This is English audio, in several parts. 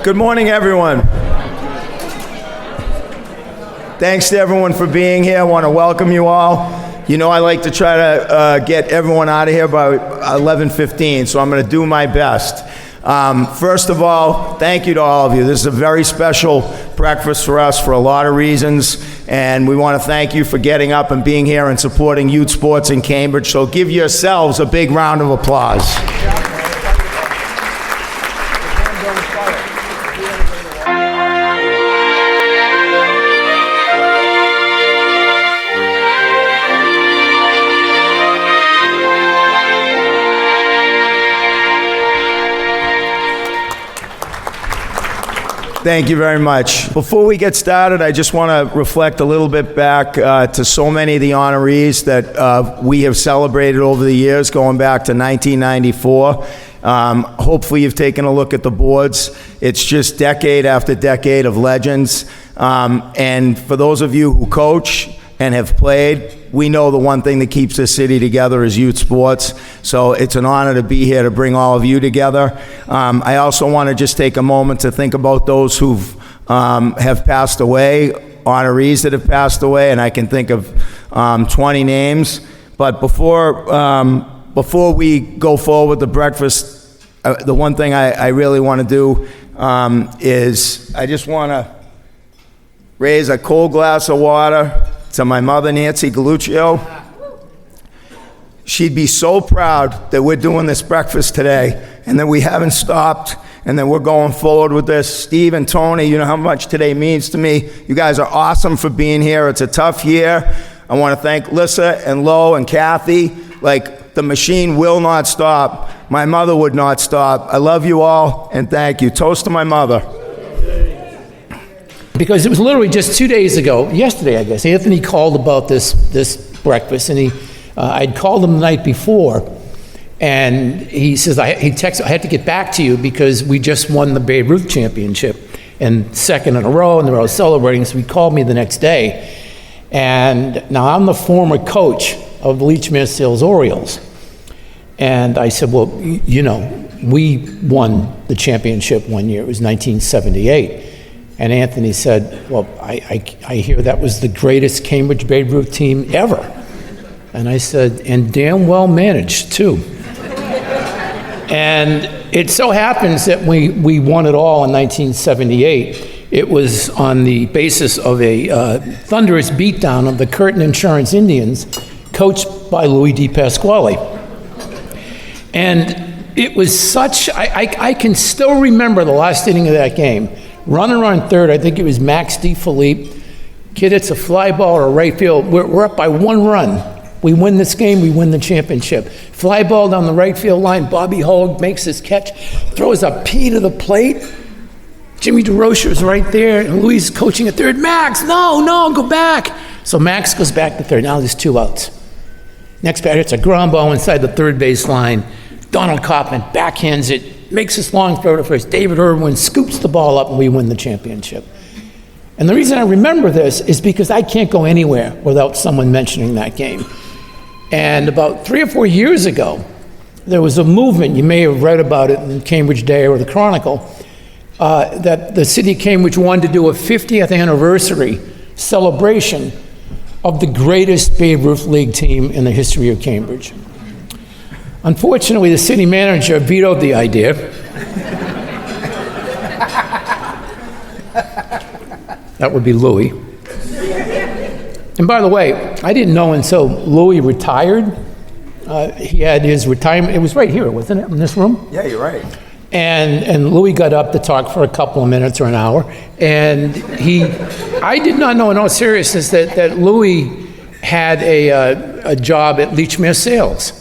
Good morning, everyone. Thanks to everyone for being here. I want to welcome you all. You know I like to try to get everyone out of here by 11:15, so I'm going to do my best. First of all, thank you to all of you. This is a very special breakfast for us for a lot of reasons, and we want to thank you for getting up and being here and supporting youth sports in Cambridge. So give yourselves a big round of applause. Thank you very much. Before we get started, I just want to reflect a little bit back to so many of the honorees that we have celebrated over the years, going back to 1994. Hopefully you've taken a look at the boards. It's just decade after decade of legends. And for those of you who coach and have played, we know the one thing that keeps this city together is youth sports. So it's an honor to be here to bring all of you together. I also want to just take a moment to think about those who have passed away, honorees that have passed away, and I can think of 20 names. But before we go forward with the breakfast, the one thing I really want to do is I just want to raise a cold glass of water to my mother, Nancy Galluccio. She'd be so proud that we're doing this breakfast today and that we haven't stopped and that we're going forward with this. Steve and Tony, you know how much today means to me. You guys are awesome for being here. It's a tough year. I want to thank Lissa and Lo and Kathy. Like, the machine will not stop. My mother would not stop. I love you all, and thank you. Toast to my mother. Because it was literally just 2 days ago, yesterday I guess, Anthony called about this breakfast, and I'd called him the night before, and he says, he texted, I had to get back to you because we just won the Babe Ruth Championship, and second in a row, and they were all celebrating, so he called me the next day. And now I'm the former coach of the Leach Mansfield Orioles. And I said, well, you know, we won the championship one year, it was 1978. And Anthony said, well, I hear that was the greatest Cambridge Babe Ruth team ever. And I said, and damn well managed, too. And it so happens that we won it all in 1978. It was on the basis of a thunderous beatdown of the Curtin Insurance Indians, coached by Louis D. Pasquale. And it was such, I can still remember the last inning of that game. Runner on third, I think it was Max DeFilippe. Kid hits a fly ball or a right field. We're up by 1 run. We win this game, we win the championship. Fly ball down the right field line. Bobby Hogue makes his catch, throws a P to the plate. Jimmy DeRocher's right there, and Louis is coaching at third. Max, no, go back. So Max goes back to third. Now there's 2 outs. Next batter hits a ground ball inside the third base line. Donald Kaufman backhands it, makes this long throw to first. David Irwin scoops the ball up, and we win the championship. And the reason I remember this is because I can't go anywhere without someone mentioning that game. And about 3 or 4 years ago, there was a movement, you may have read about it in the Cambridge Day or the Chronicle, that the city of Cambridge wanted to do a 50th anniversary celebration of the greatest Babe Ruth League team in the history of Cambridge. Unfortunately, the city manager vetoed the idea. That would be Louis. And by the way, I didn't know until Louis retired. He had his retirement, it was right here, wasn't it, in this room? Yeah, you're right. And Louis got up to talk for a couple of minutes or an hour, and I did not know in all seriousness that Louis had a job at Leach Sales.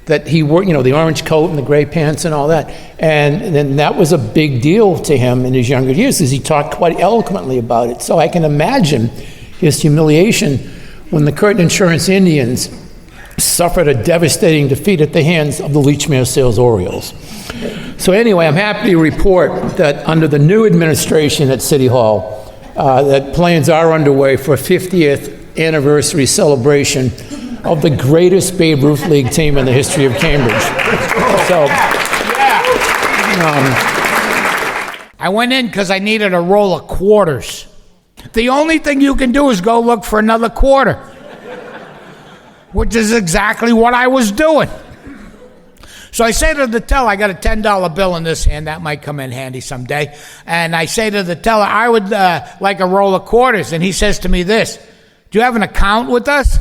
That he worked, you know, the orange coat and the gray pants and all that. And then that was a big deal to him in his younger years because he talked quite eloquently about it. So I can imagine his humiliation when the Curtin Insurance Indians suffered a devastating defeat at the hands of the Leach Sales Orioles. So anyway, I'm happy to report that under the new administration at City Hall, that plans are underway for a 50th anniversary celebration of the greatest Babe Ruth League team in the history of Cambridge. So, I went in because I needed a roll of quarters. The only thing you can do is go look for another quarter, which is exactly what I was doing. So I say to the teller, I got a $10 bill in this hand. That might come in handy someday. And I say to the teller, I would like a roll of quarters. And he says to me this, do you have an account with us?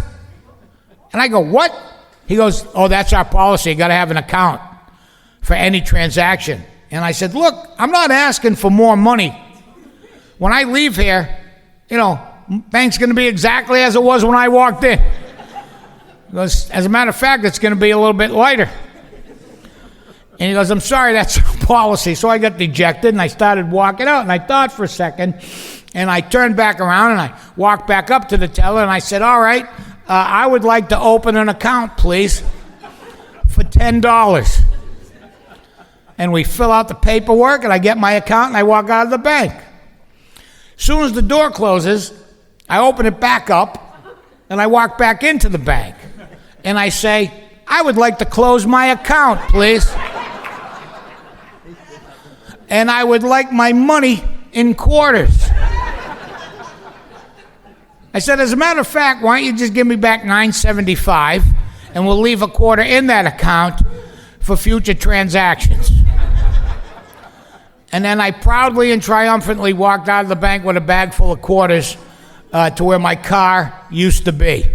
And I go, what? He goes, oh, that's our policy. You got to have an account for any transaction. And I said, look, I'm not asking for more money. When I leave here, bank's going to be exactly as it was when I walked in. He goes, as a matter of fact, it's going to be a little bit lighter. And he goes, I'm sorry, that's our policy. So I got dejected, and I started walking out, and I thought for a second, and I turned back around, and I walked back up to the teller, and I said, all right, I would like to open an account, please, for $10. And we fill out the paperwork, and I get my account, and I walk out of the bank. As soon as the door closes, I open it back up, and I walk back into the bank. And I say, I would like to close my account, please. And I would like my money in quarters. I said, as a matter of fact, why don't you just give me back $9.75, and we'll leave a quarter in that account for future transactions. And then I proudly and triumphantly walked out of the bank with a bag full of quarters to where my car used to be.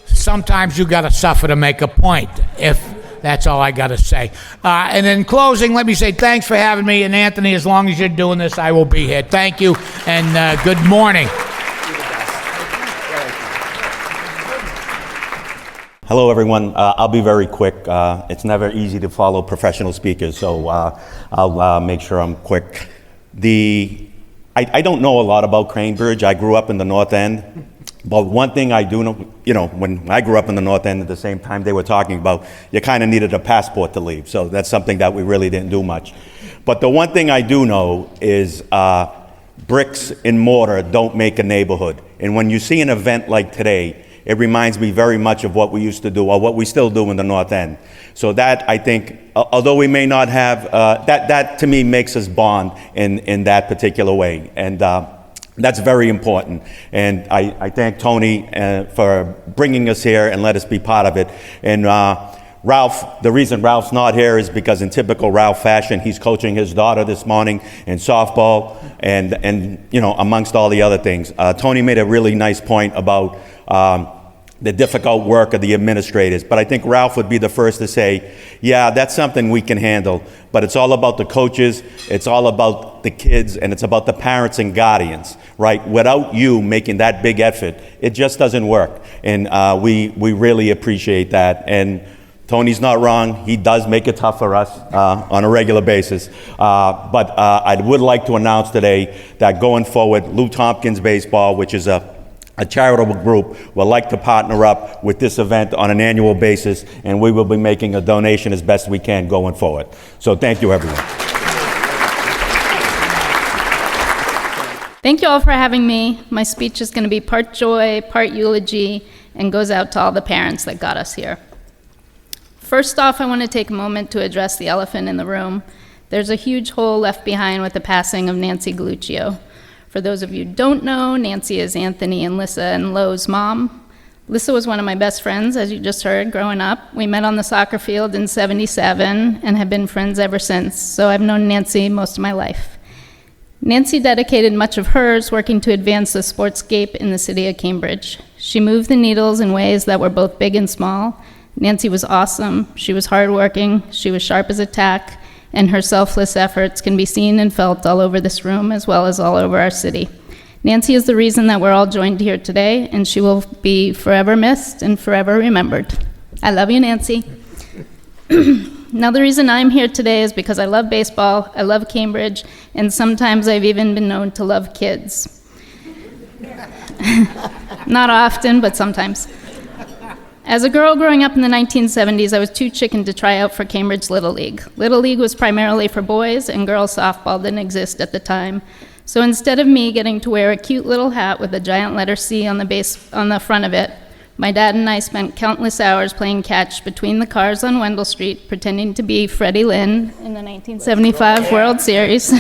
Sometimes you got to suffer to make a point, if that's all I got to say. And in closing, let me say thanks for having me. And Anthony, as long as you're doing this, I will be here. Thank you, and good morning. Hello, everyone. I'll be very quick. It's never easy to follow professional speakers, so I'll make sure I'm quick. I don't know a lot about Cranebridge. I grew up in the North End. But one thing I do know, when I grew up in the North End at the same time they were talking about, you kind of needed a passport to leave. So that's something that we really didn't do much. But the one thing I do know is bricks and mortar don't make a neighborhood. And when you see an event like today, it reminds me very much of what we used to do, or what we still do in the North End. So that, I think, although we may not have, that to me makes us bond in that particular way. And that's very important. And I thank Tony for bringing us here and let us be part of it. And Ralph, the reason Ralph's not here is because in typical Ralph fashion, he's coaching his daughter this morning in softball and amongst all the other things. Tony made a really nice point about the difficult work of the administrators. But I think Ralph would be the first to say, yeah, that's something we can handle, but it's all about the coaches, it's all about the kids, and it's about the parents and guardians, right? Without you making that big effort, it just doesn't work. And we really appreciate that. And Tony's not wrong. He does make it tough for us on a regular basis. But I would like to announce today that going forward, Lou Tompkins Baseball, which is a charitable group, would like to partner up with this event on an annual basis, and we will be making a donation as best we can going forward. So thank you, everyone. Thank you all for having me. My speech is going to be part joy, part eulogy, and goes out to all the parents that got us here. First off, I want to take a moment to address the elephant in the room. There's a huge hole left behind with the passing of Nancy Galluccio. For those of you who don't know, Nancy is Anthony and Lissa and Lo's mom. Lissa was one of my best friends, as you just heard, growing up. We met on the soccer field in '77 and have been friends ever since, so I've known Nancy most of my life. Nancy dedicated much of hers working to advance the sportscape in the city of Cambridge. She moved the needles in ways that were both big and small. Nancy was awesome, she was hardworking, she was sharp as a tack, and her selfless efforts can be seen and felt all over this room as well as all over our city. Nancy is the reason that we're all joined here today, and she will be forever missed and forever remembered. I love you, Nancy. Now, the reason I'm here today is because I love baseball, I love Cambridge, and sometimes I've even been known to love kids. Not often, but sometimes. As a girl growing up in the 1970s, I was too chicken to try out for Cambridge Little League. Little League was primarily for boys, and girls softball didn't exist at the time. So instead of me getting to wear a cute little hat with a giant letter C on the front of it, My dad and I spent countless hours playing catch between the cars on Wendell Street, pretending to be Freddie Lynn in the 1975 World Series.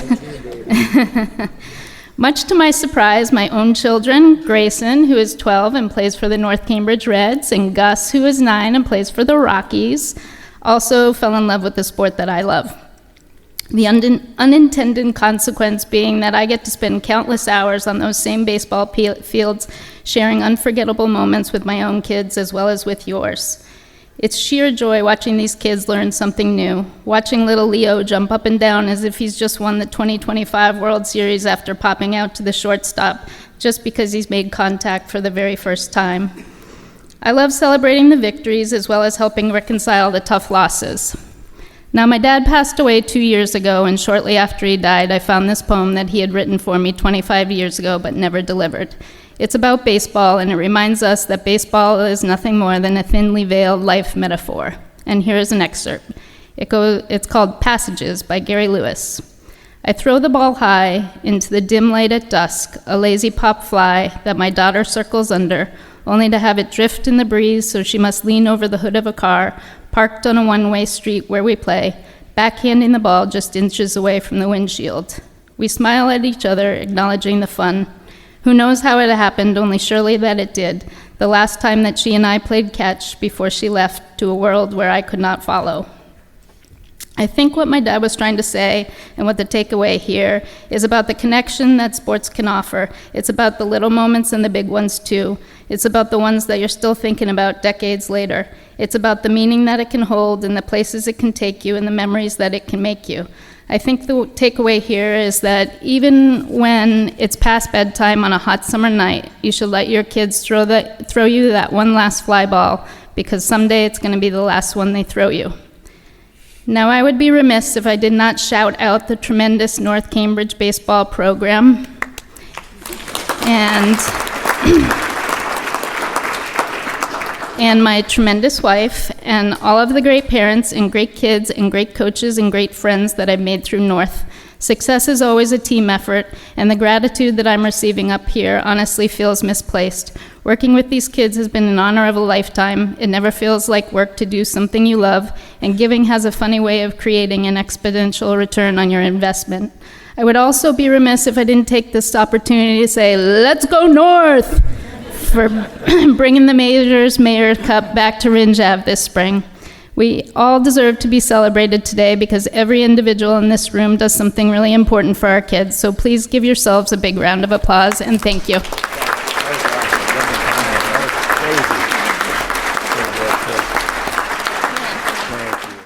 Much to my surprise, my own children, Grayson, who is 12 and plays for the North Cambridge Reds, and Gus, who is 9 and plays for the Rockies, also fell in love with the sport that I love. The unintended consequence being that I get to spend countless hours on those same baseball fields, sharing unforgettable moments with my own kids as well as with yours. It's sheer joy watching these kids learn something new, watching little Leo jump up and down as if he's just won the 2025 World Series after popping out to the shortstop just because he's made contact for the very first time. I love celebrating the victories as well as helping reconcile the tough losses. Now, my dad passed away 2 years ago, and shortly after he died, I found this poem that he had written for me 25 years ago but never delivered. It's about baseball, and it reminds us that baseball is nothing more than a thinly veiled life metaphor. And here is an excerpt. It's called Passages by Gary Lewis. I throw the ball high into the dim light at dusk, a lazy pop fly that my daughter circles under, only to have it drift in the breeze so she must lean over the hood of a car parked on a one-way street where we play, backhanding the ball just inches away from the windshield. We smile at each other, acknowledging the fun. Who knows how it happened, only surely that it did, the last time that she and I played catch before she left to a world where I could not follow. I think what my dad was trying to say, and what the takeaway here, is about the connection that sports can offer. It's about the little moments and the big ones too. It's about the ones that you're still thinking about decades later. It's about the meaning that it can hold and the places it can take you and the memories that it can make you. I think the takeaway here is that even when it's past bedtime on a hot summer night, you should let your kids throw you that one last fly ball, because someday it's going to be the last one they throw you. Now, I would be remiss if I did not shout out the tremendous North Cambridge baseball program and my tremendous wife and all of the great parents and great kids and great coaches and great friends that I've made through North. Success is always a team effort, and the gratitude that I'm receiving up here honestly feels misplaced. Working with these kids has been an honor of a lifetime. It never feels like work to do something you love, and giving has a funny way of creating an exponential return on your investment. I would also be remiss if I didn't take this opportunity to say, let's go North, for bringing the Mayor's Cup back to Ringe Ave this spring. We all deserve to be celebrated today because every individual in this room does something really important for our kids. So please give yourselves a big round of applause, and thank you.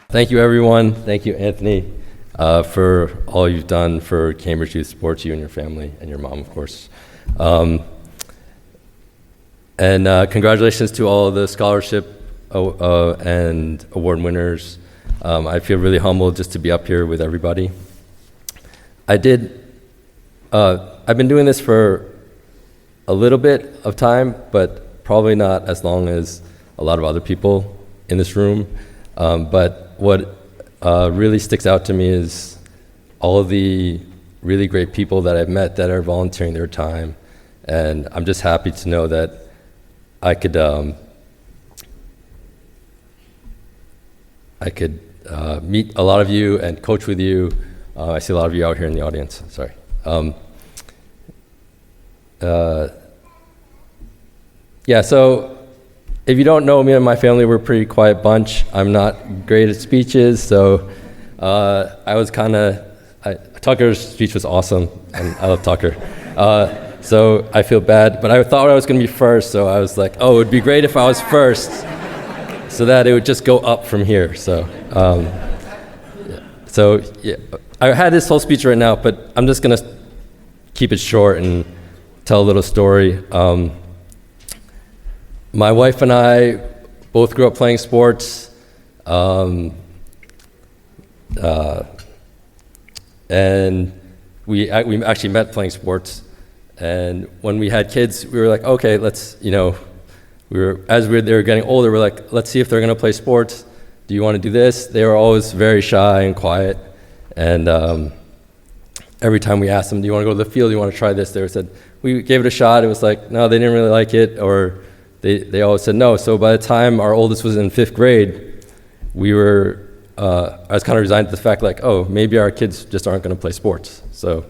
Thank you, everyone. Thank you, Anthony, for all you've done for Cambridge Youth Sports, you and your family, and your mom, of course. And congratulations to all of the scholarship and award winners. I feel really humbled just to be up here with everybody. I've been doing this for a little bit of time, but probably not as long as a lot of other people in this room. But what really sticks out to me is all of the really great people that I've met that are volunteering their time. And I'm just happy to know that I could meet a lot of you and coach with you. I see a lot of you out here in the audience, sorry. Yeah, so if you don't know me and my family, we're a pretty quiet bunch. I'm not great at speeches, so I was Tucker's speech was awesome, and I love Tucker. So I feel bad, but I thought I was going to be first, so I was like, oh, it would be great if I was first, so that it would just go up from here. So, yeah. I had this whole speech right now, but I'm just going to keep it short and tell a little story. My wife and I both grew up playing sports, and we actually met playing sports. And when we had kids, we were like, okay, let's, they were getting older, we're like, let's see if they're going to play sports. Do you want to do this? They were always very shy and quiet. And every time we asked them, do you want to go to the field? Do you want to try this? They said, we gave it a shot. It was like, no, they didn't really like it, or they always said no. So by the time our oldest was in 5th grade, I was kind of resigned to the fact like, oh, maybe our kids just aren't going to play sports. So,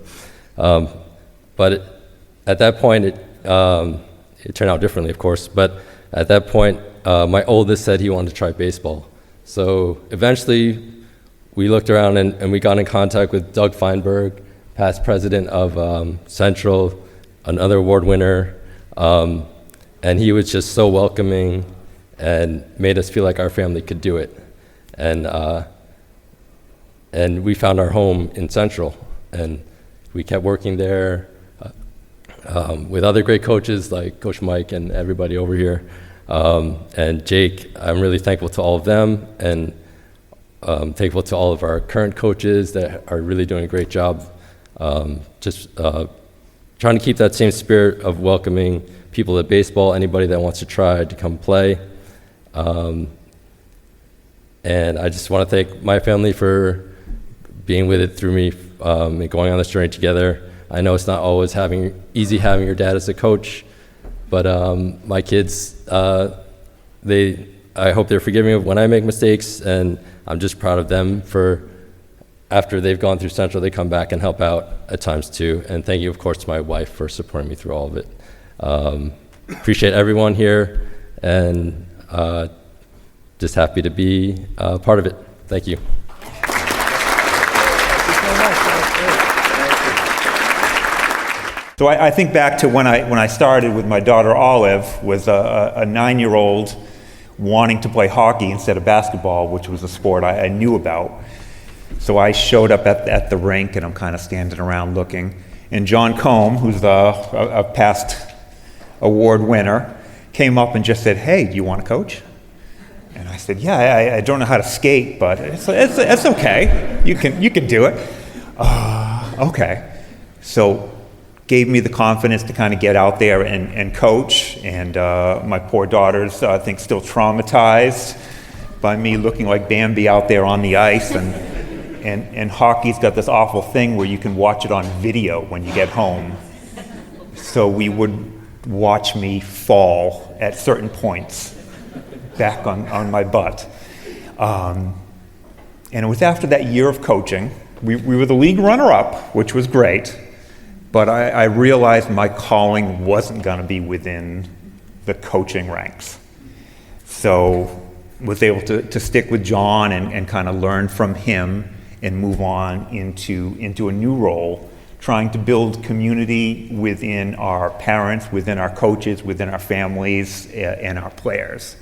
but at that point, it turned out differently, of course. But at that point, my oldest said he wanted to try baseball. So eventually, we looked around and we got in contact with Doug Feinberg, past president of Central, another award winner, and he was just so welcoming and made us feel like our family could do it. And we found our home in Central, and we kept working there with other great coaches like Coach Mike and everybody over here. And Jake, I'm really thankful to all of them, and thankful to all of our current coaches that are really doing a great job, trying to keep that same spirit of welcoming people at baseball, anybody that wants to try to come play. And I just want to thank my family for being with it through me and going on this journey together. I know it's not always easy having your dad as a coach, but my kids, I hope they're forgiving of when I make mistakes, and I'm just proud of them for after they've gone through Central, they come back and help out at times too. And thank you, of course, to my wife for supporting me through all of it. Appreciate everyone here, and just happy to be part of it. Thank you. So I think back to when I started with my daughter Olive, was a 9-year-old wanting to play hockey instead of basketball, which was a sport I knew about. So I showed up at the rink, and I'm kind of standing around looking. And John Combe, who's a past award winner, came up and just said, "Hey, do you want to coach?" And I said, "Yeah, I don't know how to skate, but it's okay. You can do it." Okay. So gave me the confidence to kind of get out there and coach. And my poor daughter's, I think, still traumatized by me looking like Bambi out there on the ice. And hockey's got this awful thing where you can watch it on video when you get home. So we would watch me fall at certain points back on my butt. And it was after that year of coaching. We were the league runner-up, which was great. But I realized my calling wasn't going to be within the coaching ranks. So was able to stick with John and kind of learn from him and move on into a new role, trying to build community within our parents, within our coaches, within our families, and our players.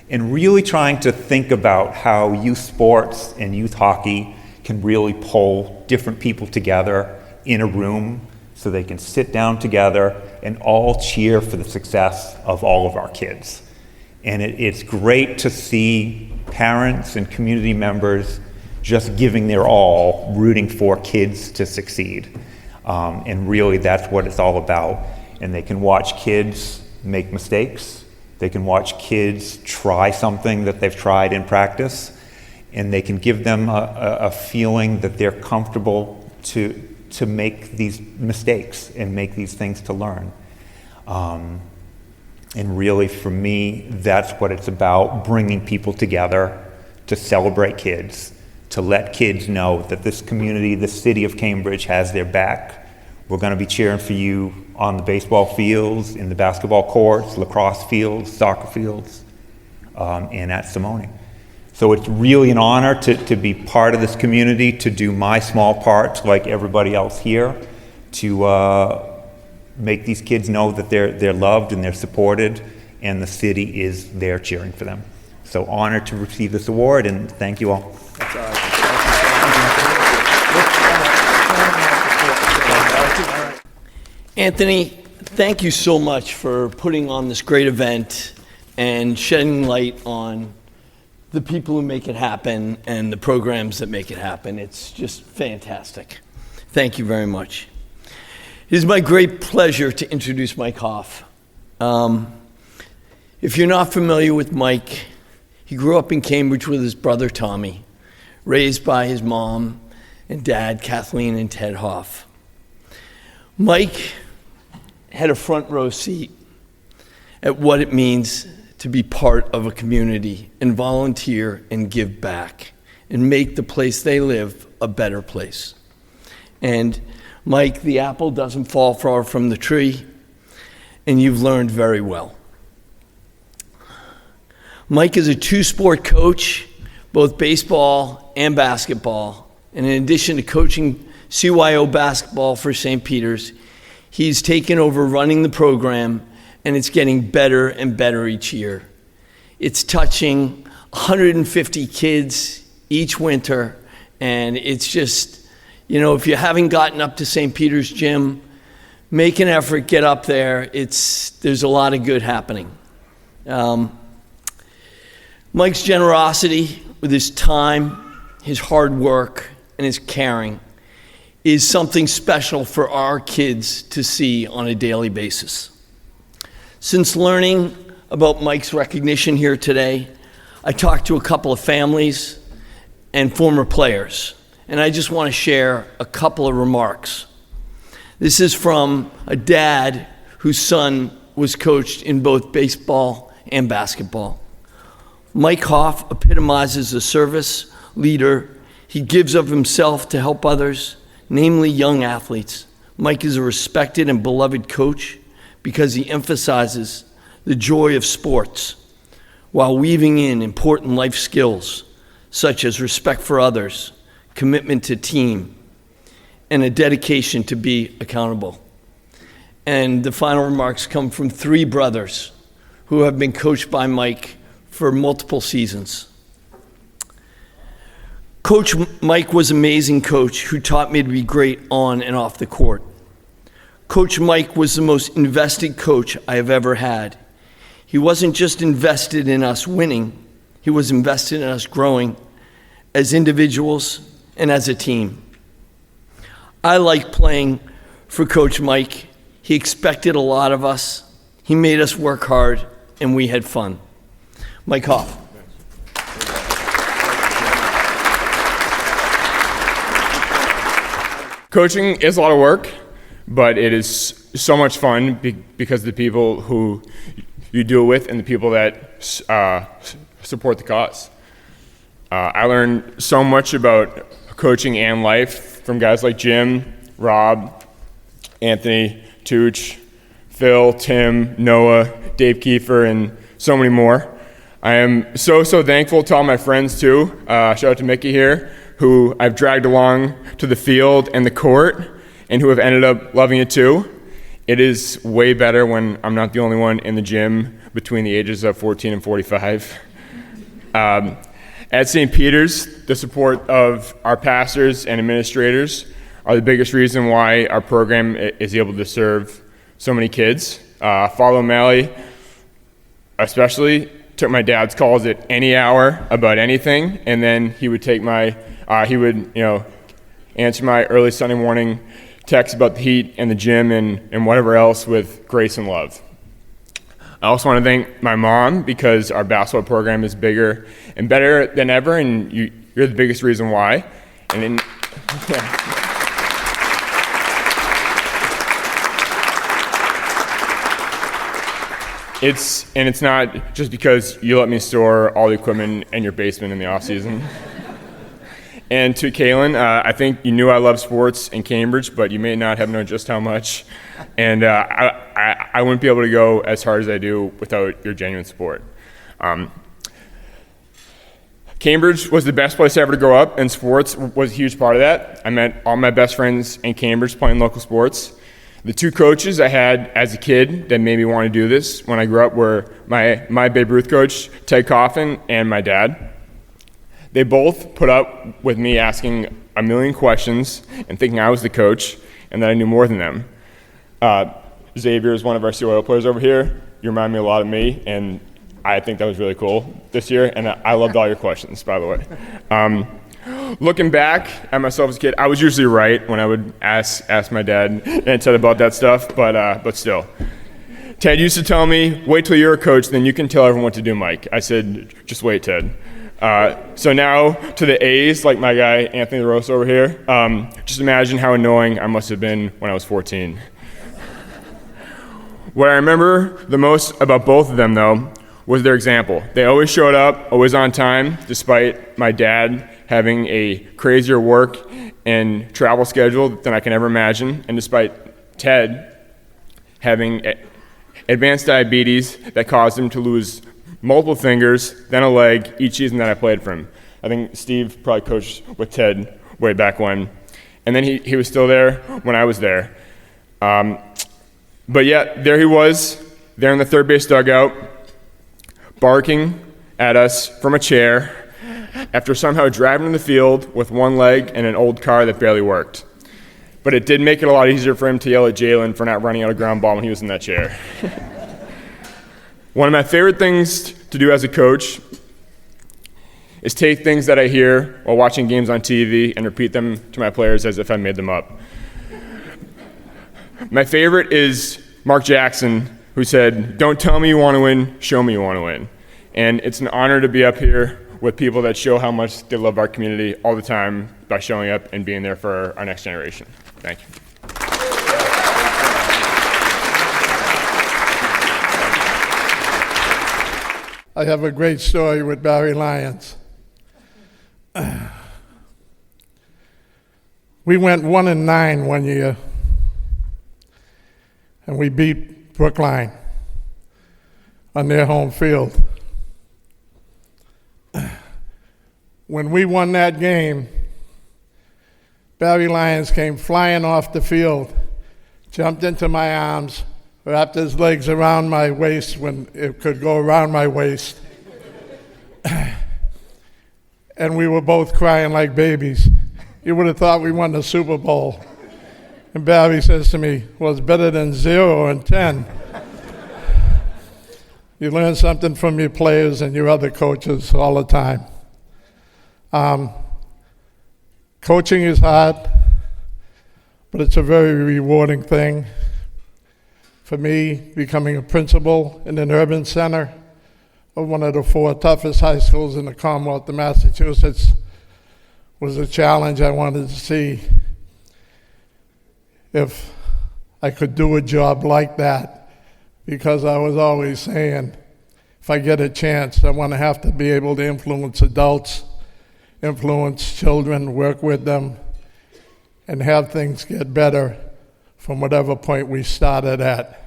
And really trying to think about how youth sports and youth hockey can really pull different people together in a room so they can sit down together and all cheer for the success of all of our kids. And it's great to see parents and community members just giving their all, rooting for kids to succeed. And really that's what it's all about. And they can watch kids make mistakes. They can watch kids try something that they've tried in practice. And they can give them a feeling that they're comfortable to make these mistakes and make these things to learn. And really, for me, that's what it's about, bringing people together to celebrate kids, to let kids know that this community, the city of Cambridge, has their back. We're going to be cheering for you on the baseball fields, in the basketball courts, lacrosse fields, soccer fields, and at Simone. So it's really an honor to be part of this community, to do my small part, like everybody else here, to make these kids know that they're loved and they're supported, and the city is there cheering for them. So honored to receive this award, and thank you all. Anthony, thank you so much for putting on this great event and shedding light on the people who make it happen and the programs that make it happen. It's just fantastic. Thank you very much. It is my great pleasure to introduce Mike Hoff. If you're not familiar with Mike, he grew up in Cambridge with his brother Tommy, raised by his mom and dad, Kathleen and Ted Hoff. Mike had a front row seat at what it means to be part of a community and volunteer and give back and make the place they live a better place. And Mike, the apple doesn't fall far from the tree, and you've learned very well. Mike is a two-sport coach, both baseball and basketball. And in addition to coaching CYO basketball for St. Peter's, he's taken over running the program, and it's getting better and better each year. It's touching 150 kids each winter, and it's just, you know, if you haven't gotten up to St. Peter's Gym, make an effort, get up there. There's a lot of good happening. Mike's generosity with his time, his hard work, and his caring is something special for our kids to see on a daily basis. Since learning about Mike's recognition here today, I talked to a couple of families and former players, and I just want to share a couple of remarks. This is from a dad whose son was coached in both baseball and basketball. Mike Hoff epitomizes a service leader. He gives of himself to help others, namely young athletes. Mike is a respected and beloved coach because he emphasizes the joy of sports while weaving in important life skills such as respect for others, commitment to team, and a dedication to be accountable. And the final remarks come from three brothers who have been coached by Mike for multiple seasons. Coach Mike was an amazing coach who taught me to be great on and off the court. Coach Mike was the most invested coach I have ever had. He wasn't just invested in us winning, he was invested in us growing as individuals and as a team. I like playing for Coach Mike. He expected a lot of us. He made us work hard, and we had fun. Mike Hoff. Coaching is a lot of work, but it is so much fun because of the people who you do it with and the people that support the cause. I learned so much about coaching and life from guys like Jim, Rob, Anthony, Tooch, Phil, Tim, Noah, Dave Kiefer, and so many more. I am so thankful to all my friends too. Shout out to Mickey here, who I've dragged along to the field and the court, and who have ended up loving it too. It is way better when I'm not the only one in the gym between the ages of 14 and 45. At St. Peter's, the support of our pastors and administrators are the biggest reason why our program is able to serve so many kids. Father O'Malley especially took my dad's calls at any hour about anything, and then he would take answer my early Sunday morning texts about the heat and the gym and whatever else with grace and love. I also want to thank my mom because our basketball program is bigger and better than ever, and you're the biggest reason why. And it's not just because you let me store all the equipment in your basement in the off season. And to Kaylin, I think you knew I love sports in Cambridge, but you may not have known just how much. And I wouldn't be able to go as hard as I do without your genuine support. Cambridge was the best place ever to grow up, and sports was a huge part of that. I met all my best friends in Cambridge playing local sports. The two coaches I had as a kid that made me want to do this when I grew up were my Babe Ruth coach, Ted Coffin, and my dad. They both put up with me asking a million questions and thinking I was the coach and that I knew more than them. Xavier is one of our COL players over here. You remind me a lot of me, and I think that was really cool this year, and I loved all your questions, by the way. Looking back at myself as a kid, I was usually right when I would ask my dad and Ted about that stuff, but still. Ted used to tell me, wait till you're a coach, then you can tell everyone what to do, Mike. I said, just wait, Ted. So now to the A's, like my guy Anthony LaRosa over here, just imagine how annoying I must have been when I was 14. What I remember the most about both of them, though, was their example. They always showed up, always on time, despite my dad having a crazier work and travel schedule than I can ever imagine, and despite Ted having advanced diabetes that caused him to lose multiple fingers, then a leg, each season that I played for him. I think Steve probably coached with Ted way back when. And then he was still there when I was there. But yeah, there he was, there in the third base dugout, barking at us from a chair after somehow driving in the field with one leg and an old car that barely worked. But it did make it a lot easier for him to yell at Jalen for not running out a ground ball when he was in that chair. One of my favorite things to do as a coach is take things that I hear while watching games on TV and repeat them to my players as if I made them up. My favorite is Mark Jackson, who said, "Don't tell me you want to win, show me you want to win." And it's an honor to be up here with people that show how much they love our community all the time by showing up and being there for our next generation. Thank you. I have a great story with Barry Lyons. We went 1-9 one year, and we beat Brookline on their home field. When we won that game, Barry Lyons came flying off the field, jumped into my arms, wrapped his legs around my waist when it could go around my waist. And we were both crying like babies. You would have thought we won the Super Bowl. And Barry says to me, "Well, it's better than 0 and 10. You learn something from your players and your other coaches all the time. Coaching is hard, but it's a very rewarding thing. For me, becoming a principal in an urban center of one of the 4 toughest high schools in the Commonwealth of Massachusetts was a challenge. I wanted to see if I could do a job like that, because I was always saying, if I get a chance, I want to have to be able to influence adults, influence children, work with them, and have things get better from whatever point we started at.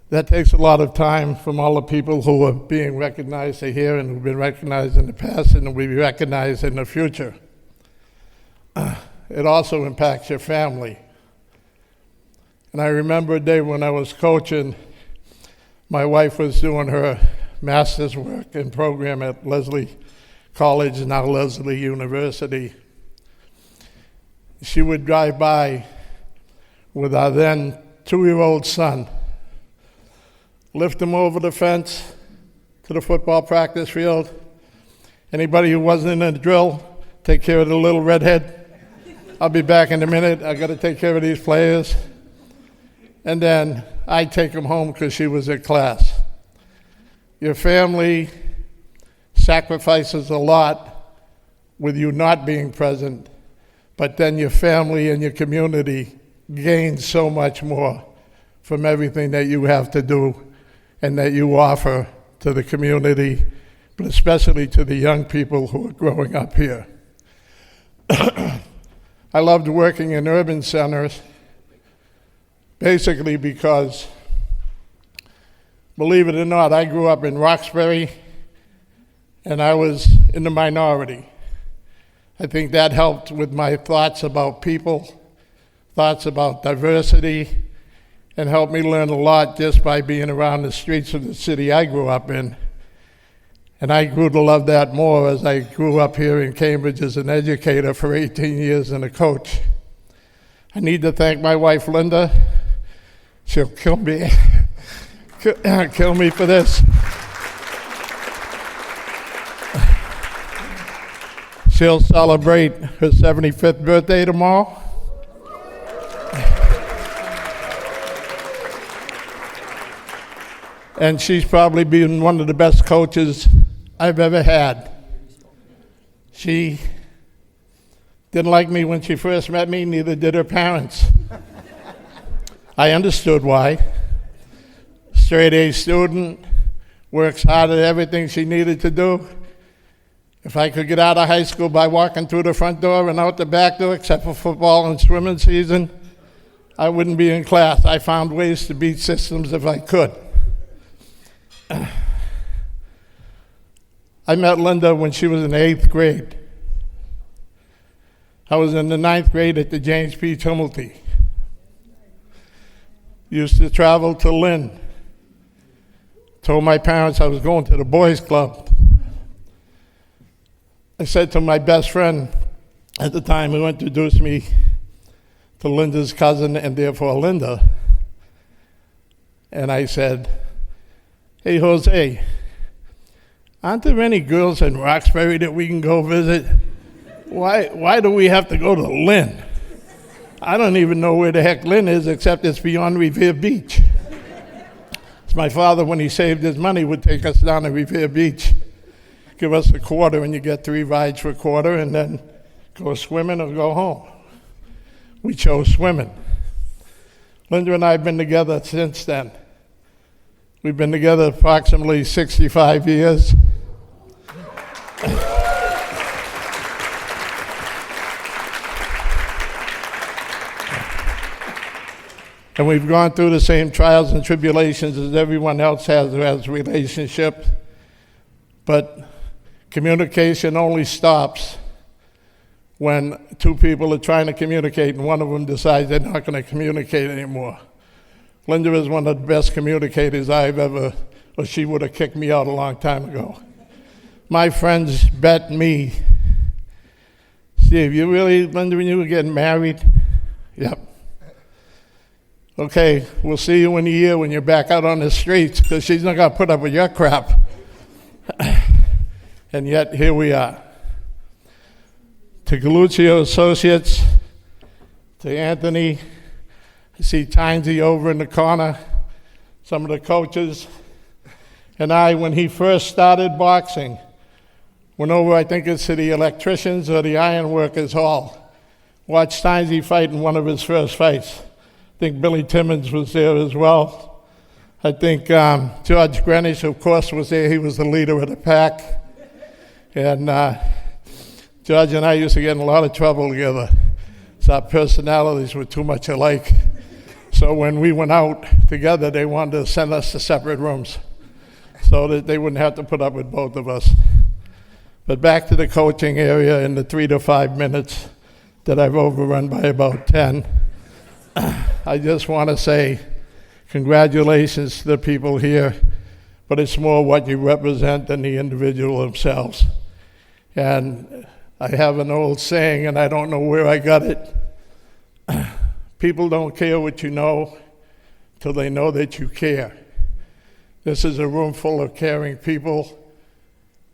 That takes a lot of time from all the people who are being recognized here and who've been recognized in the past and will be recognized in the future. It also impacts your family. And I remember a day when I was coaching, my wife was doing her master's work and program at Leslie College, now Leslie University. She would drive by with our then 2-year-old son, lift him over the fence to the football practice field. Anybody who wasn't in the drill, take care of the little redhead. I'll be back in a minute. I got to take care of these players. And then I'd take him home because she was at class. Your family sacrifices a lot with you not being present, but then your family and your community gains so much more from everything that you have to do and that you offer to the community, but especially to the young people who are growing up here. I loved working in urban centers, basically because, believe it or not, I grew up in Roxbury, and I was in the minority. I think that helped with my thoughts about people, thoughts about diversity, and helped me learn a lot just by being around the streets of the city I grew up in. And I grew to love that more as I grew up here in Cambridge as an educator for 18 years and a coach. I need to thank my wife, Linda. She'll kill me, kill me for this. She'll celebrate her 75th birthday tomorrow. And she's probably been one of the best coaches I've ever had. She didn't like me when she first met me, neither did her parents. I understood why. Straight A student, works hard at everything she needed to do. If I could get out of high school by walking through the front door and out the back door, except for football and swimming season, I wouldn't be in class. I found ways to beat systems if I could. I met Linda when she was in the 8th grade. I was in the 9th grade at the James P. Tumulty. Used to travel to Lynn. Told my parents I was going to the boys' club. I said to my best friend at the time who introduced me to Linda's cousin and therefore Linda, and I said, "Hey, Jose, aren't there any girls in Roxbury that we can go visit? Why do we have to go to Lynn? I don't even know where the heck Lynn is, except it's beyond Revere Beach." It's my father, when he saved his money, would take us down to Revere Beach, give us a quarter, and you get 3 rides for a quarter, and then go swimming or go home. We chose swimming. Linda and I have been together since then. We've been together approximately 65 years. And we've gone through the same trials and tribulations as everyone else has who has relationships. But communication only stops when 2 people are trying to communicate and one of them decides they're not going to communicate anymore. Linda is one of the best communicators I've ever, or she would have kicked me out a long time ago. My friends bet me, "Steve, you really, Linda, when you were getting married?" "Yep." "Okay, we'll see you in a year when you're back out on the streets, because she's not going to put up with your crap." And yet, here we are. To Galluccio Associates, to Anthony, I see Tynesy over in the corner, some of the coaches, and I, when he first started boxing, went over, I think it's to the electricians or the ironworkers hall, watched Tynesy fight in one of his first fights. I think Billy Timmons was there as well. I think George Greenwich, of course, was there. He was the leader of the pack. And George and I used to get in a lot of trouble together. So our personalities were too much alike. So when we went out together, they wanted to send us to separate rooms so that they wouldn't have to put up with both of us. But back to the coaching area in the 3 to 5 minutes that I've overrun by about 10. I just want to say congratulations to the people here, but it's more what you represent than the individual themselves. And I have an old saying, and I don't know where I got it. People don't care what you know till they know that you care. This is a room full of caring people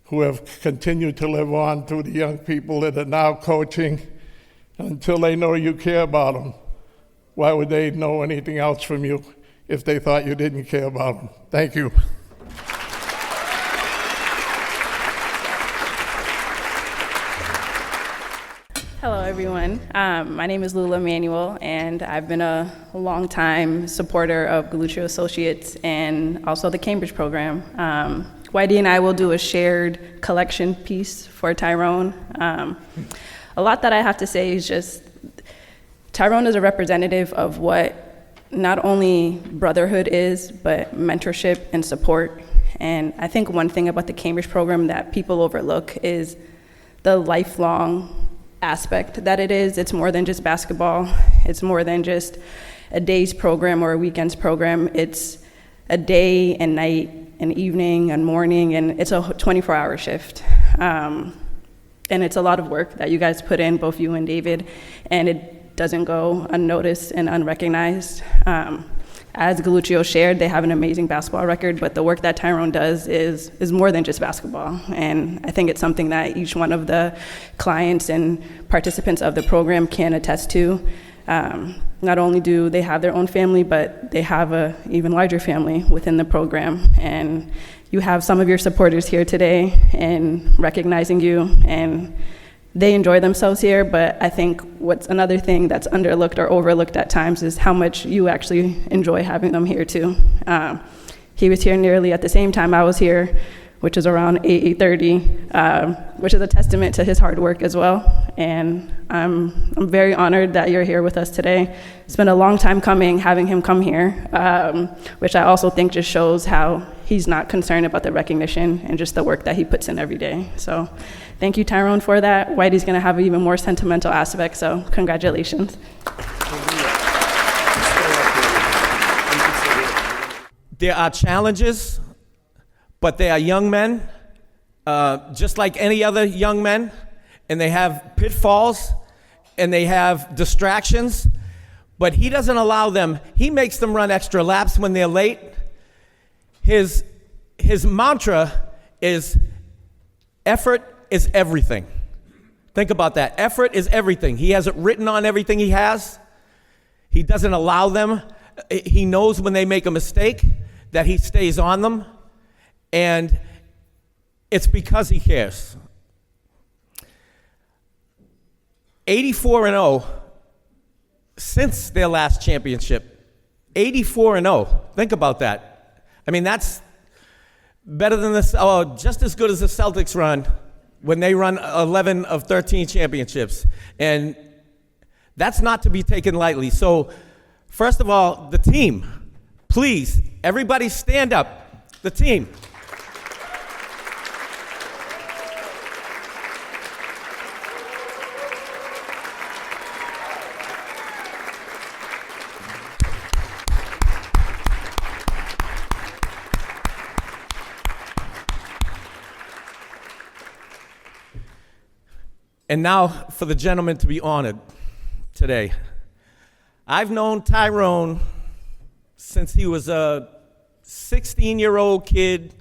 who have continued to live on through the young people that are now coaching. Until they know you care about them, why would they know anything else from you if they thought you didn't care about them? Thank you. Hello, everyone. My name is Lula Manuel, and I've been a long-time supporter of Galluccio Associates and also the Cambridge program. Whitey and I will do a shared collection piece for Tyrone. A lot that I have to say is just, Tyrone is a representative of what not only brotherhood is, but mentorship and support. And I think one thing about the Cambridge program that people overlook is the lifelong aspect that it is. It's more than just basketball. It's more than just a day's program or a weekend's program. It's a day and night and evening and morning, and it's a 24-hour shift. And it's a lot of work that you guys put in, both you and David, and it doesn't go unnoticed and unrecognized. As Galluccio shared, they have an amazing basketball record, but the work that Tyrone does is more than just basketball. And I think it's something that each one of the clients and participants of the program can attest to. Not only do they have their own family, but they have an even larger family within the program. And you have some of your supporters here today and recognizing you and they enjoy themselves here, but I think what's another thing that's underlooked or overlooked at times is how much you actually enjoy having them here too. He was here nearly at the same time I was here, which is around 8:30, which is a testament to his hard work as well. And I'm very honored that you're here with us today. It's been a long time coming, having him come here, which I also think just shows how he's not concerned about the recognition and just the work that he puts in every day. So thank you, Tyrone, for that. Whitey's gonna have an even more sentimental aspect, so congratulations. There are challenges, but they are young men, just like any other young men, and they have pitfalls, and they have distractions, but he doesn't allow them. He makes them run extra laps when they're late. His mantra is, effort is everything. Think about that. Effort is everything. He has it written on everything he has. He doesn't allow them. He knows when they make a mistake that he stays on them. And it's because he cares. 84-0 since their last championship. 84-0. Think about that. I mean, that's better than this, just as good as the Celtics run when they run 11 of 13 championships. And that's not to be taken lightly. So, first of all, the team, please, everybody stand up. The team. And now for the gentleman to be honored today. I've known Tyrone since he was a 16-year-old kid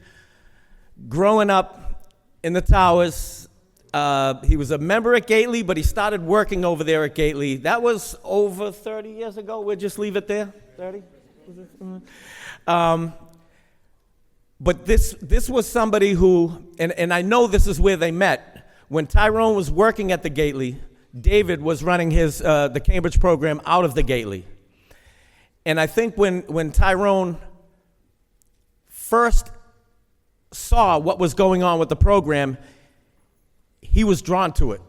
growing up in the Towers. He was a member at Gately, but he started working over there at Gately. That was over 30 years ago. We'll just leave it there. 30? But this was somebody who, and I know this is where they met. When Tyrone was working at the Gately, David was running the Cambridge program out of the Gately. And I think when Tyrone first saw what was going on with the program, he was drawn to it.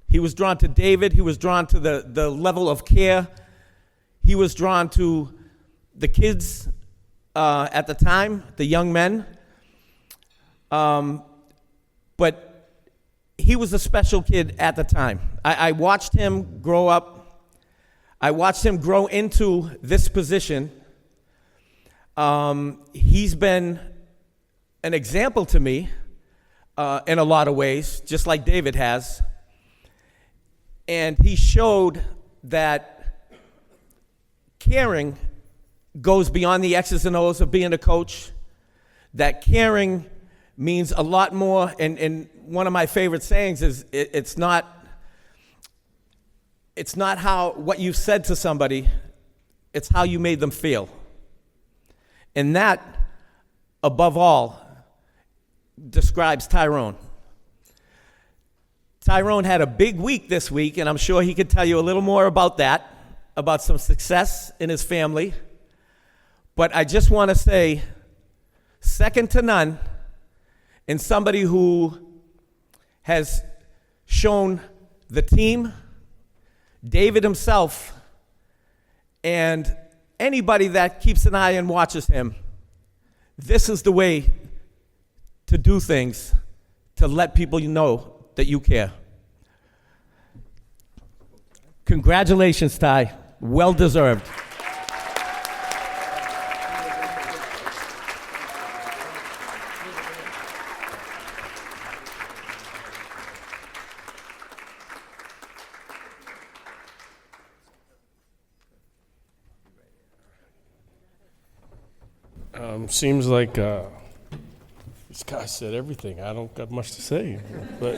He was drawn to David. He was drawn to the level of care. He was drawn to the kids at the time, the young men. But he was a special kid at the time. I watched him grow up. I watched him grow into this position. He's been an example to me in a lot of ways, just like David has. And he showed that caring goes beyond the X's and O's of being a coach, that caring means a lot more, and one of my favorite sayings is it's not what you said to somebody, it's how you made them feel. And that, above all, describes Tyrone. Tyrone had a big week this week, and I'm sure he could tell you a little more about that, about some success in his family. But I just want to say, second to none, and somebody who has shown the team, David himself, and anybody that keeps an eye and watches him, this is the way to do things, to let people know that you care. Congratulations, Ty. Well deserved. Seems like this guy said everything. I don't got much to say, but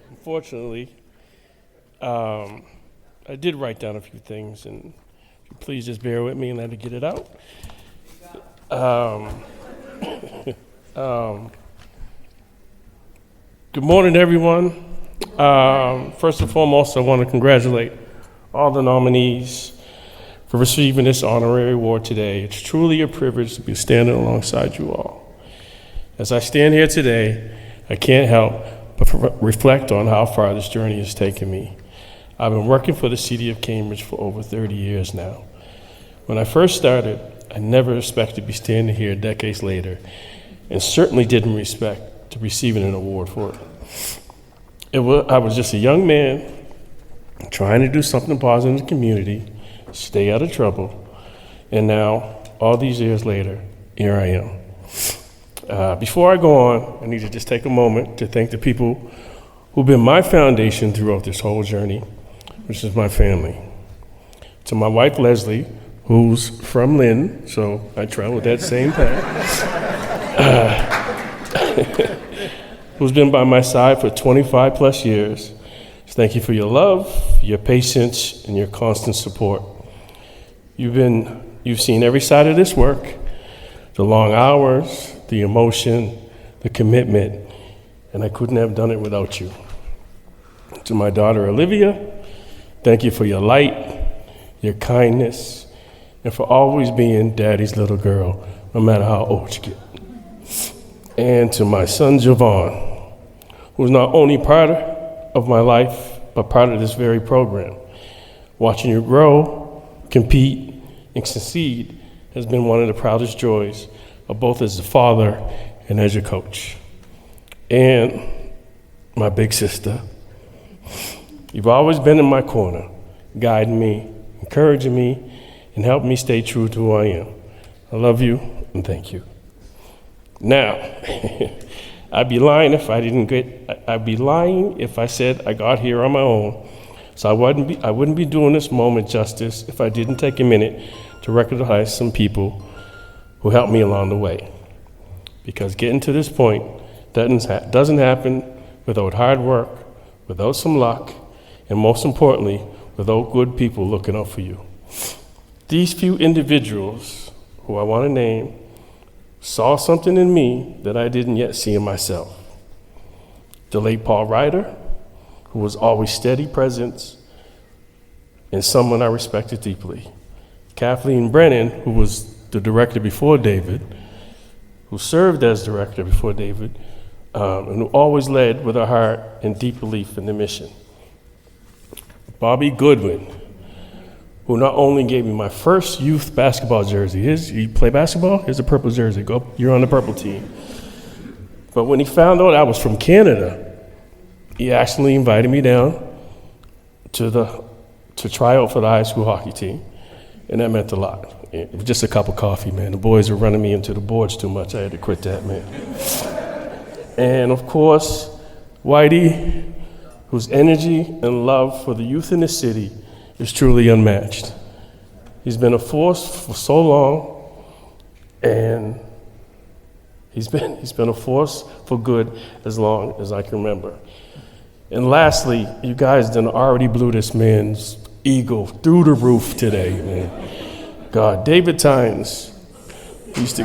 unfortunately, I did write down a few things, and if you please just bear with me and let me get it out. Good morning, everyone. First and foremost, I want to congratulate all the nominees for receiving this honorary award today. It's truly a privilege to be standing alongside you all. As I stand here today, I can't help but reflect on how far this journey has taken me. I've been working for the city of Cambridge for over 30 years now. When I first started, I never expected to be standing here decades later, and certainly didn't expect to receiving an award for it. I was just a young man trying to do something positive in the community, stay out of trouble, and now, all these years later, here I am. Before I go on, I need to just take a moment to thank the people who've been my foundation throughout this whole journey, which is my family. To my wife, Leslie, who's from Lynn, so I traveled that same path, who's been by my side for 25 plus years. Thank you for your love, your patience, and your constant support. You've seen every side of this work, the long hours, the emotion, the commitment, and I couldn't have done it without you. To my daughter, Olivia, thank you for your light, your kindness, and for always being Daddy's little girl, no matter how old you get. And to my son, Javon, who's not only part of my life, but part of this very program. Watching you grow, compete, and succeed has been one of the proudest joys of both as a father and as your coach. And my big sister, you've always been in my corner, guiding me, encouraging me, and helping me stay true to who I am. I love you, and thank you. Now, I'd be lying if I said I got here on my own. So I wouldn't be doing this moment justice if I didn't take a minute to recognize some people who helped me along the way. Because getting to this point doesn't happen without hard work, without some luck, and most importantly, without good people looking out for you. These few individuals, who I want to name, saw something in me that I didn't yet see in myself. The late Paul Ryder, who was always steady presence and someone I respected deeply. Kathleen Brennan, who was the director before David, who served as director before David, and who always led with a heart and deep belief in the mission. Bobby Goodwin, who not only gave me my first youth basketball jersey. You play basketball? Here's a purple jersey. Go, you're on the purple team. But when he found out I was from Canada, he actually invited me down to try out for the high school hockey team. And that meant a lot. It was just a cup of coffee, man. The boys were running me into the boards too much. I had to quit that, man. And of course, Whitey, whose energy and love for the youth in the city is truly unmatched. He's been a force for so long, and he's been a force for good as long as I can remember. And lastly, you guys done already blew this man's ego through the roof today, man. God, David Tynes used to.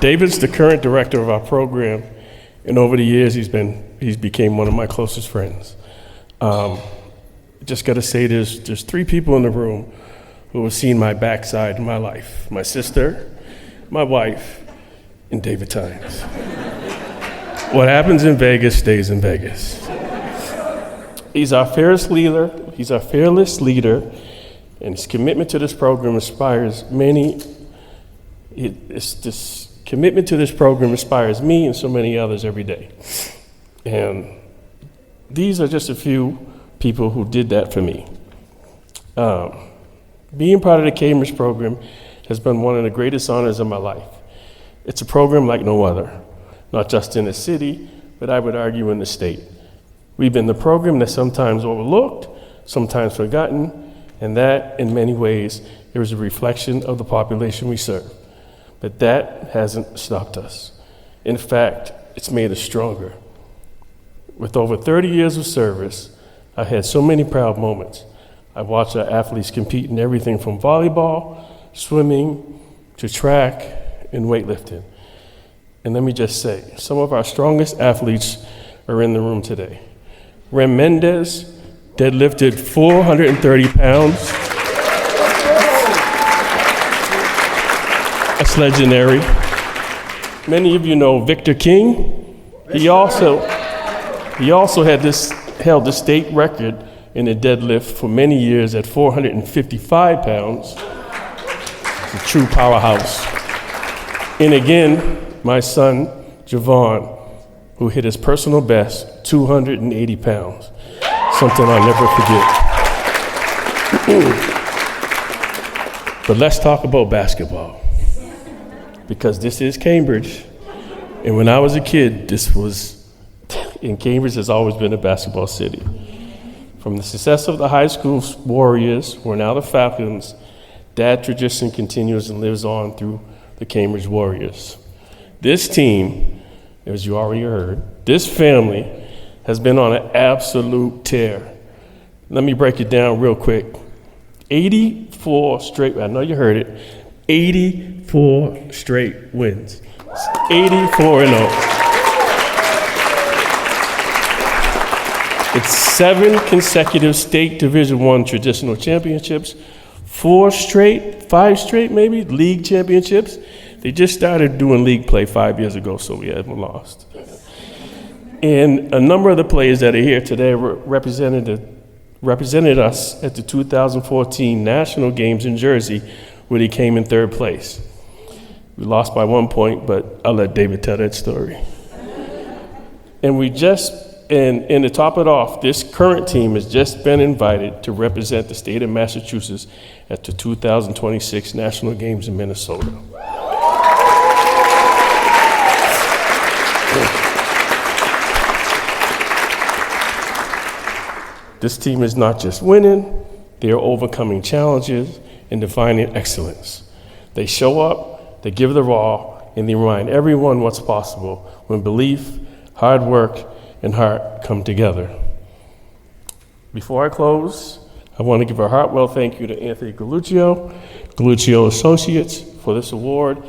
David's the current director of our program, and over the years he's became one of my closest friends. Just got to say, there's three people in the room who have seen my backside in my life: my sister, my wife, and David Tynes. What happens in Vegas stays in Vegas. He's our fearless leader. He's our fearless leader, and his commitment to this program inspires many. This commitment to this program inspires me and so many others every day. And these are just a few people who did that for me. Being part of the Cambridge program has been one of the greatest honors of my life. It's a program like no other, not just in the city, but I would argue in the state. We've been the program that's sometimes overlooked, sometimes forgotten, and that, in many ways, is a reflection of the population we serve. But that hasn't stopped us. In fact, it's made us stronger. With over 30 years of service, I've had so many proud moments. I've watched our athletes compete in everything from volleyball, swimming, to track, and weightlifting. And let me just say, some of our strongest athletes are in the room today. Rem Mendez deadlifted 430 pounds. That's legendary. Many of you know Victor King. He also held the state record in a deadlift for many years at 455 pounds. He's a true powerhouse. And again, my son, Javon, who hit his personal best, 280 pounds. Something I'll never forget. But let's talk about basketball. Because this is Cambridge. And when I was a kid, Cambridge has always been a basketball city. From the success of the high school Warriors, who are now the Falcons, that tradition continues and lives on through the Cambridge Warriors. This team, as you already heard, this family has been on an absolute tear. Let me break it down real quick. 84 straight, I know you heard it, 84 straight wins. 84-0. It's 7 consecutive state Division I traditional championships, 5 straight maybe, league championships. They just started doing league play 5 years ago, so we haven't lost. And a number of the players that are here today represented us at the 2014 National Games in Jersey, where they came in 3rd place. We lost by 1 point, but I'll let David tell that story. And to top it off, this current team has just been invited to represent the state of Massachusetts at the 2026 National Games in Minnesota. This team is not just winning, they are overcoming challenges and defining excellence. They show up, they give their all, and they remind everyone what's possible when belief, hard work, and heart come together. Before I close, I want to give a heartfelt thank you to Anthony Galluccio Associates for this award,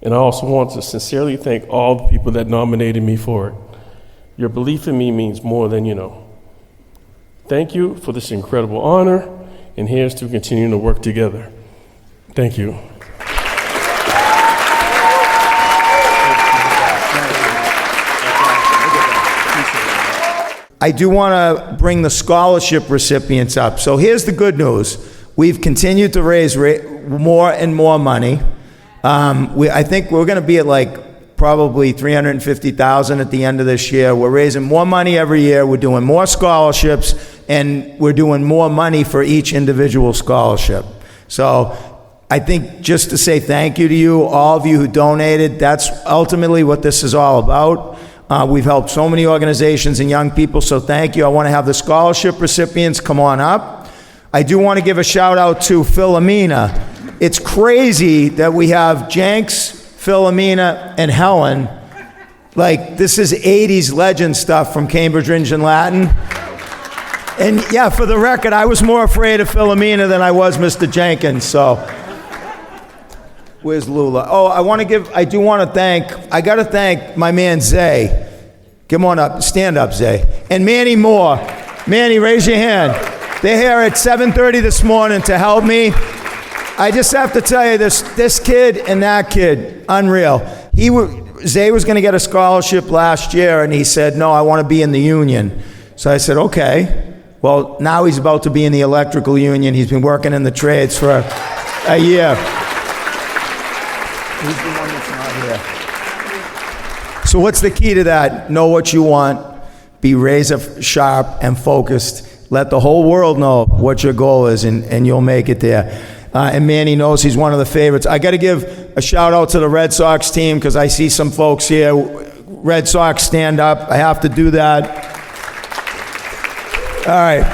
and I also want to sincerely thank all the people that nominated me for it. Your belief in me means more than you know. Thank you for this incredible honor, and here's to continuing to work together. Thank you. I do want to bring the scholarship recipients up. So here's the good news. We've continued to raise more and more money. I think we're going to be at like probably $350,000 at the end of this year. We're raising more money every year. We're doing more scholarships, and we're doing more money for each individual scholarship. So I think just to say thank you to you, all of you who donated, that's ultimately what this is all about. We've helped so many organizations and young people, so thank you. I want to have the scholarship recipients come on up. I do want to give a shout out to Philomena. It's crazy that we have Jenks, Philomena, and Helen. Like, this is 80s legend stuff from Cambridge Ringe and Latin. And yeah, for the record, I was more afraid of Philomena than I was Mr. Jenkins, so. Where's Lula? Oh, I gotta thank my man Zay. Come on up, stand up, Zay. And Manny Moore. Manny, raise your hand. They're here at 7:30 this morning to help me. I just have to tell you, this kid and that kid, unreal. Zay was gonna get a scholarship last year, and he said, no, I wanna be in the union. So I said, okay. Well, now he's about to be in the electrical union. He's been working in the trades for a year. He's the one that's not here. So what's the key to that? Know what you want, be razor sharp and focused. Let the whole world know what your goal is, and you'll make it there. And Manny knows he's one of the favorites. I got to give a shout out to the Red Sox team, because I see some folks here. Red Sox, stand up. I have to do that. All right.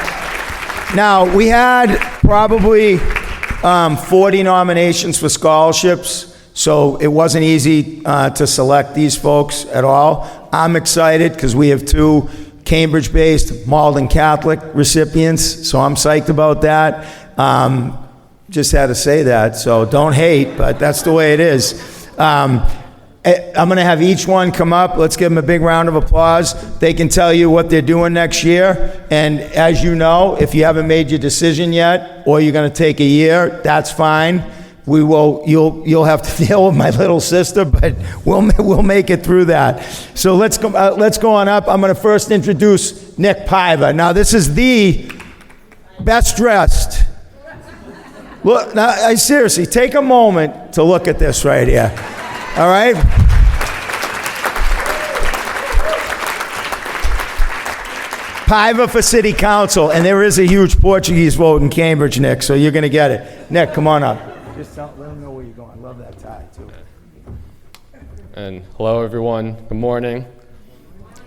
Now, we had probably 40 nominations for scholarships. So it wasn't easy to select these folks at all. I'm excited because we have 2 Cambridge-based Malden Catholic recipients, so I'm psyched about that. Just had to say that, so don't hate, but that's the way it is. I'm going to have each one come up. Let's give them a big round of applause. They can tell you what they're doing next year. And as you know, if you haven't made your decision yet, or you're going to take a year, that's fine. You'll have to deal with my little sister, but we'll make it through that. So let's go on up. I'm going to first introduce Nick Paiva. Now, this is the best dressed. Look, now, seriously, take a moment to look at this right here. All right? Paiva for city council, and there is a huge Portuguese vote in Cambridge, Nick, so you're going to get it. Nick, come on up. Just let them know where you're going. I love that tie, too. And hello, everyone. Good morning.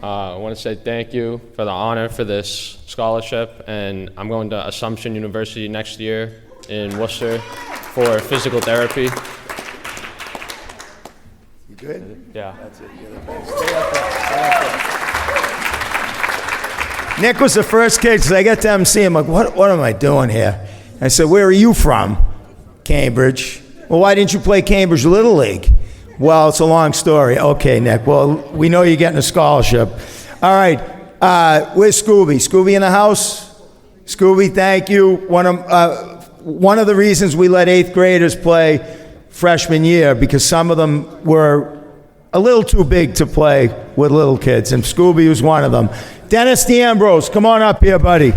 I want to say thank you for the honor for this scholarship, and I'm going to Assumption University next year in Worcester for physical therapy. You good? Yeah. That's it. You're the best. Stay up there. Stay up there. Nick was the first kid, because I get to him, see him, like, what am I doing here? I said, where are you from? Cambridge. Well, why didn't you play Cambridge Little League? Well, it's a long story. Okay, Nick. Well, we know you're getting a scholarship. All right. Where's Scooby? Scooby in the house? Scooby, thank you. One of the reasons we let 8th graders play freshman year, because some of them were a little too big to play with little kids, and Scooby was one of them. Dennis D'Ambrose, come on up here, buddy.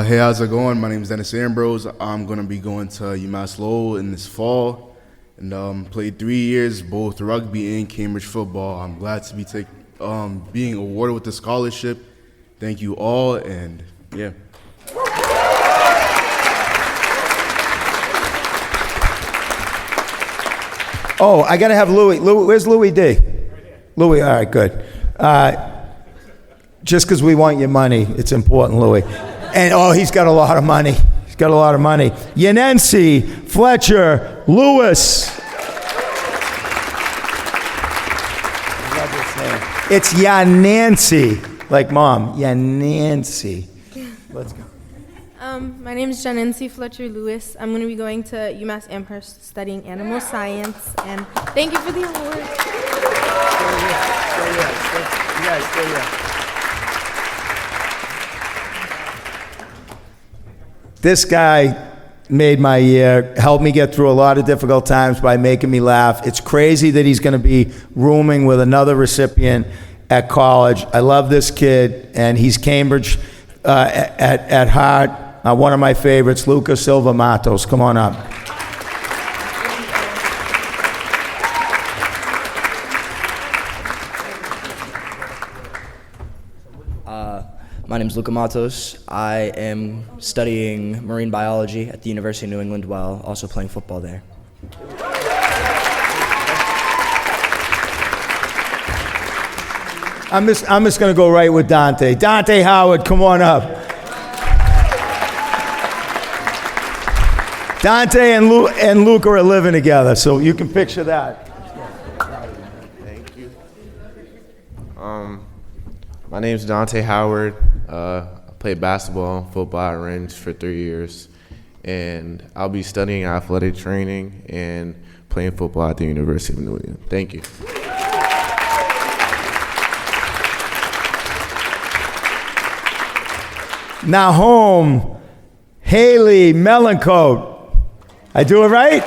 Hey, how's it going? My name is Dennis Ambrose. I'm going to be going to UMass Lowell in this fall, and played 3 years, both rugby and Cambridge football. I'm glad to be being awarded with the scholarship. Thank you all, and yeah. Oh, I got to have Louis. Where's Louis D? Louis, all right, good. Just because we want your money, it's important, Louis. And, he's got a lot of money. He's got a lot of money. Yanensi, Fletcher, Lewis. I love this name. It's Yanensi, like mom. Yanensi. Let's go. My name is Janensi Fletcher Lewis. I'm going to be going to UMass Amherst studying animal science, and thank you for the award. You guys stay here. This guy made my year, helped me get through a lot of difficult times by making me laugh. It's crazy that he's going to be rooming with another recipient at college. I love this kid, and he's Cambridge at heart. One of my favorites, Luca Silva Matos. Come on up. My name is Luca Matos. I am studying marine biology at the University of New England while also playing football there. I'm just going to go right with Dante. Dante Howard, come on up. Dante and Luca are living together, so you can picture that. Thank you. My name's Dante Howard. I played basketball and football at Range for 3 years, and I'll be studying athletic training and playing football at the University of New England. Thank you. Nahom Haley Melancote. I do it right?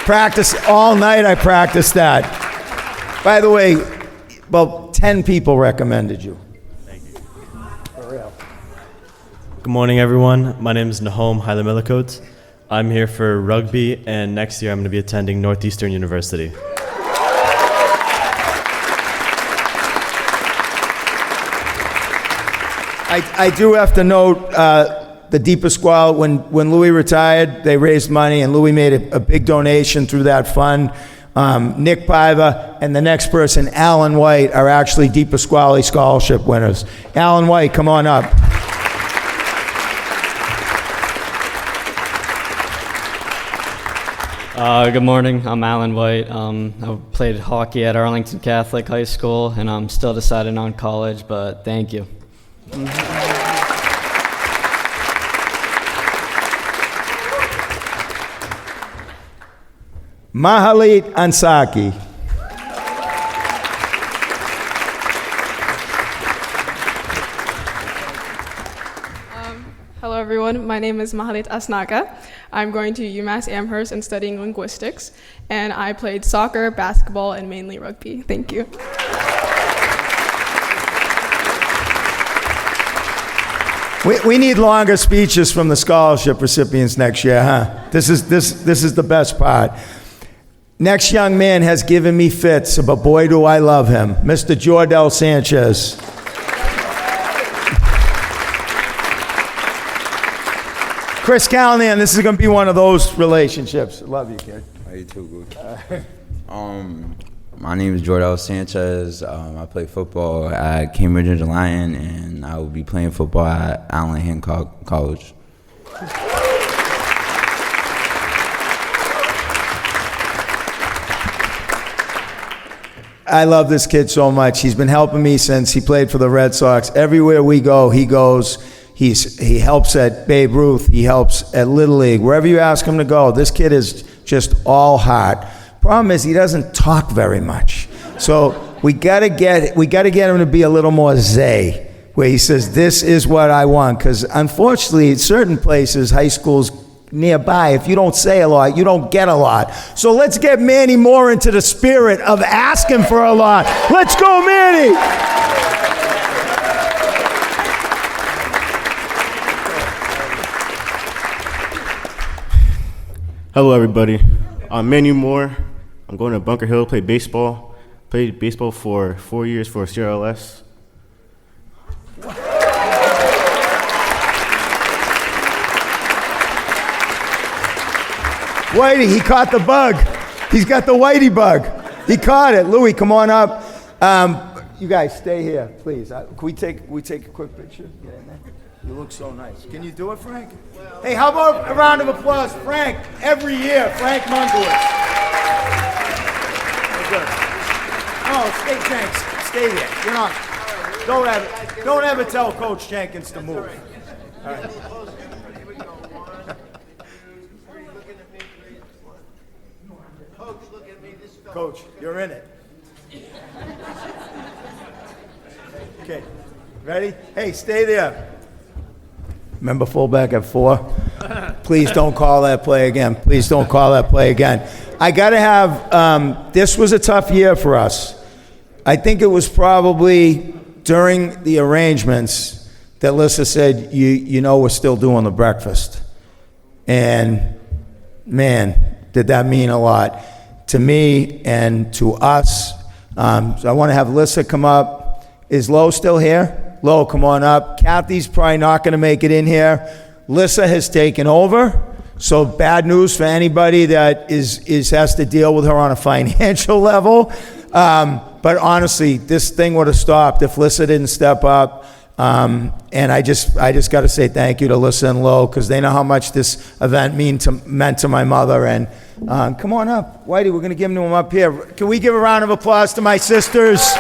Practice all night. I practiced that. By the way, about 10 people recommended you. Thank you. For real. Good morning, everyone. My name is Nahom Haley Melancote. I'm here for rugby, and next year I'm going to be attending Northeastern University. I do have to note the deepest squall, when Louis retired, they raised money, and Louis made a big donation through that fund. Nick Paiva and the next person, Alan White, are actually Di Pasquale Scholarship winners. Alan White, come on up. Good morning, I'm Alan White. I played hockey at Arlington Catholic High School, and I'm still deciding on college, but thank you. Mahalit Ansaki. Hello, everyone. My name is Mahalit Asnaga. I'm going to UMass Amherst and studying linguistics, and I played soccer, basketball, and mainly rugby. Thank you. We need longer speeches from the scholarship recipients next year, huh? This is the best part. Next young man has given me fits, but boy do I love him. Mr. Jordel Sanchez. Chris Callahan, this is going to be one of those relationships. Love you, kid. How you too, good. My name is Jordel Sanchez. I play football at Cambridge and Lion, and I will be playing football at Allen Hancock College. I love this kid so much. He's been helping me since he played for the Red Sox. Everywhere we go, he goes. He helps at Babe Ruth. He helps at Little League. Wherever you ask him to go, this kid is just all heart. Problem is, he doesn't talk very much. So we gotta get him to be a little more zay, where he says, "This is what I want." Because unfortunately, in certain places, high schools nearby, if you don't say a lot, you don't get a lot. So let's get Manny more into the spirit of asking for a lot. Let's go, Manny! Hello, everybody. I'm Manu Moore. I'm going to Bunker Hill, play baseball. Played baseball for 4 years for CRLS. Whitey, he caught the bug. He's got the Whitey bug. He caught it. Louis, come on up. You guys, stay here, please. Can we take a quick picture? Get in there. You look so nice. Can you do it, Frank? Hey, how about a round of applause, Frank? Every year, Frank Mungowitz. Good. Oh, stay there. You're not. Don't ever tell Coach Jenkins to move. All right. Coach, you're in it. Okay, ready? Hey, stay there. Remember fullback at 4? Please don't call that play again. Please don't call that play again. I got to have, this was a tough year for us. I think it was probably during the arrangements that Lissa said, you know we're still doing the breakfast. And man, did that mean a lot to me and to us. So I want to have Lissa come up. Is Lo still here? Lo, come on up. Kathy's probably not going to make it in here. Lissa has taken over. So bad news for anybody that has to deal with her on a financial level. But honestly, this thing would have stopped if Lissa didn't step up. And I just got to say thank you to Lissa and Lo, because they know how much this event meant to my mother. And come on up, Whitey. We're going to give them up here. Can we give a round of applause to my sisters?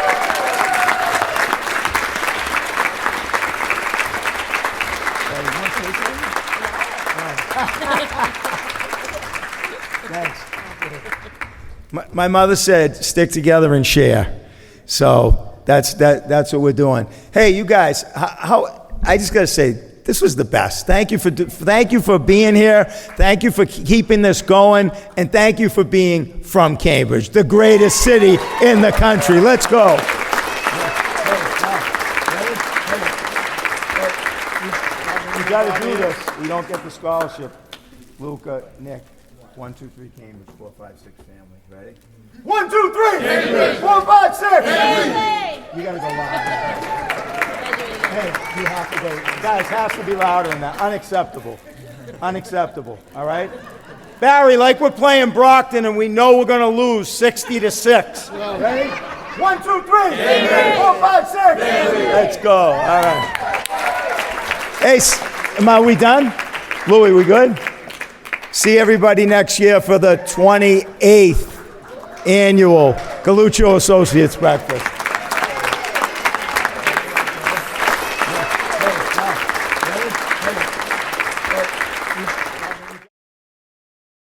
My mother said, stick together and share. So that's what we're doing. Hey, you guys, I just got to say, this was the best. Thank you for being here. Thank you for keeping this going. And thank you for being from Cambridge, the greatest city in the country. Let's go. You got to do this. We don't get the scholarship. Luca, Nick, 1, 2, 3, Cambridge, 4, 5, 6, family. Ready? 1, 2, 3! Cambridge. 4, 5, 6! Cambridge. You gotta go louder. Hey, you have to go. Guys, has to be louder than that. Unacceptable. Unacceptable. All right? Barry, like we're playing Brockton and we know we're gonna lose 60-6. Ready? 1, 2, 3! Cambridge. 4, 5, 6! Cambridge. Let's go. All right. Hey, are we done? Louis, we good? See everybody next year for the 28th annual Galluccio Associates breakfast.